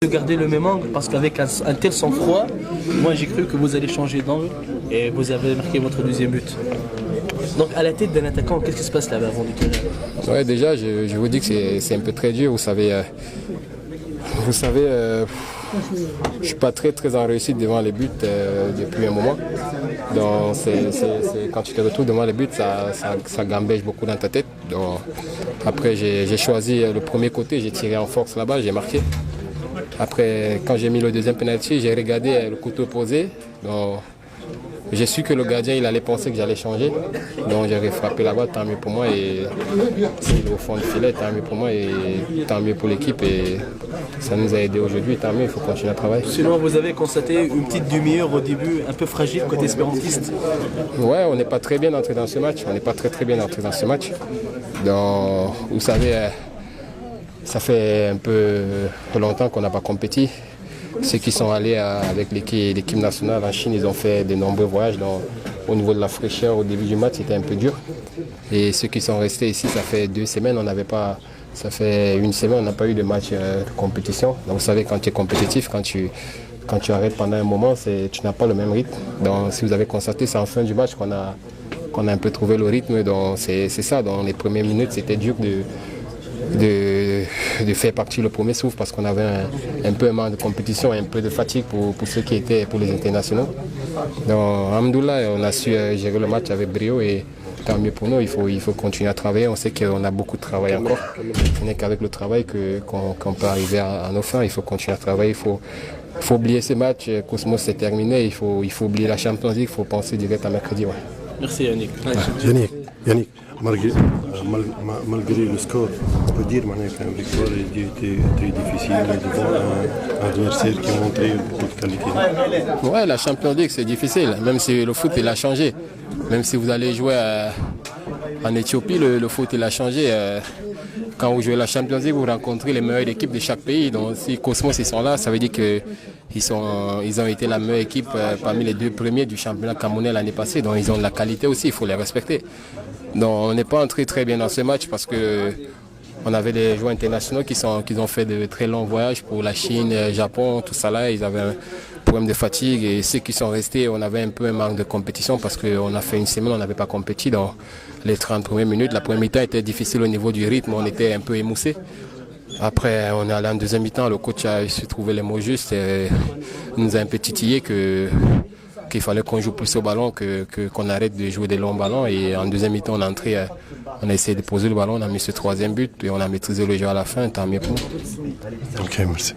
De garder le même angle parce qu'avec un tel sang-froid, moi j'ai cru que vous allez changer d'angle et vous avez marqué votre deuxième but. Donc à la tête d'un attaquant, qu'est-ce qui se passe là-bas avant du terrain? Ouais, déjà, je vous dis que c'est un peu très dur. Vous savez, je suis pas très en réussite devant les buts depuis un moment. Donc quand tu te retrouves devant les buts, ça gambège beaucoup dans ta tête. Donc, après, j'ai choisi le premier côté, j'ai tiré en force là-bas, j'ai marqué. Après, quand j'ai mis le deuxième penalty, j'ai regardé le couteau posé. Donc, j'ai su que le gardien il allait penser que j'allais changer. Donc j'ai frappé la balle, tant mieux pour moi. Et s'il est au fond du filet, tant mieux pour moi et tant mieux pour l'équipe. Et ça nous a aidé aujourd'hui, tant mieux, il faut continuer à travailler. Sinon, vous avez constaté une petite demi-heure au début, un peu fragile côté espérantiste. Ouais, on n'est pas très bien entré dans ce match. On n'est pas très bien entré dans ce match. Donc, vous savez, ça fait un peu longtemps qu'on n'a pas compétit. Ceux qui sont allés avec l'équipe nationale en Chine, ils ont fait de nombreux voyages. Donc, au niveau de la fraîcheur, au début du match, c'était un peu dur. Et ceux qui sont restés ici, ça fait 2 semaines, ça fait 1 semaine, on n'a pas eu de match de compétition. Donc, vous savez, quand tu es compétitif, quand tu arrêtes pendant un moment, tu n'as pas le même rythme. Donc, si vous avez constaté, c'est en fin du match qu'on a un peu trouvé le rythme. Donc, c'est ça. Dans les premières minutes, c'était dur de faire partir le premier souffle parce qu'on avait un peu un manque de compétition et un peu de fatigue pour ceux qui étaient pour les internationaux. Donc, alhamdoulilah, on a su gérer le match avec brio et tant mieux pour nous, il faut continuer à travailler. On sait qu'on a beaucoup de travail encore. Ce n'est qu'avec le travail qu'on peut arriver à nos fins. Il faut continuer à travailler, il faut oublier ce match. Cosmos c'est terminé, il faut oublier la Champions League, il faut penser direct à mercredi. Ouais. Merci Yannick. Yannick, malgré le score, on peut dire que la victoire a été très difficile devant un adversaire qui a montré beaucoup de qualité. Ouais, la Champions League c'est difficile, même si le foot il a changé. Même si vous allez jouer en Éthiopie, le foot il a changé. Quand vous jouez la Champions League, vous rencontrez les meilleures équipes de chaque pays. Donc si Cosmos ils sont là, ça veut dire qu'ils ont été la meilleure équipe parmi les 2 premiers du championnat camerounais l'année passée. Donc ils ont de la qualité aussi, il faut les respecter. Donc on n'est pas entré très bien dans ce match parce que on avait des joueurs internationaux qui ont fait de très longs voyages pour la Chine, le Japon, tout ça là. Ils avaient un problème de fatigue et ceux qui sont restés, on avait un peu un manque de compétition parce qu'on a fait 1 semaine, on n'avait pas compétit. Donc les 30 premières minutes, la première mi-temps était difficile au niveau du rythme, on était un peu émoussé. Après, on est allé en deuxième mi-temps, le coach a su trouver les mots justes et nous a un peu titillé qu'il fallait qu'on joue plus au ballon, qu'on arrête de jouer des longs ballons. Et en deuxième mi-temps, on est entré, on a essayé de poser le ballon, on a mis ce 3e but et on a maîtrisé le jeu à la fin, tant mieux pour nous. Ok, merci.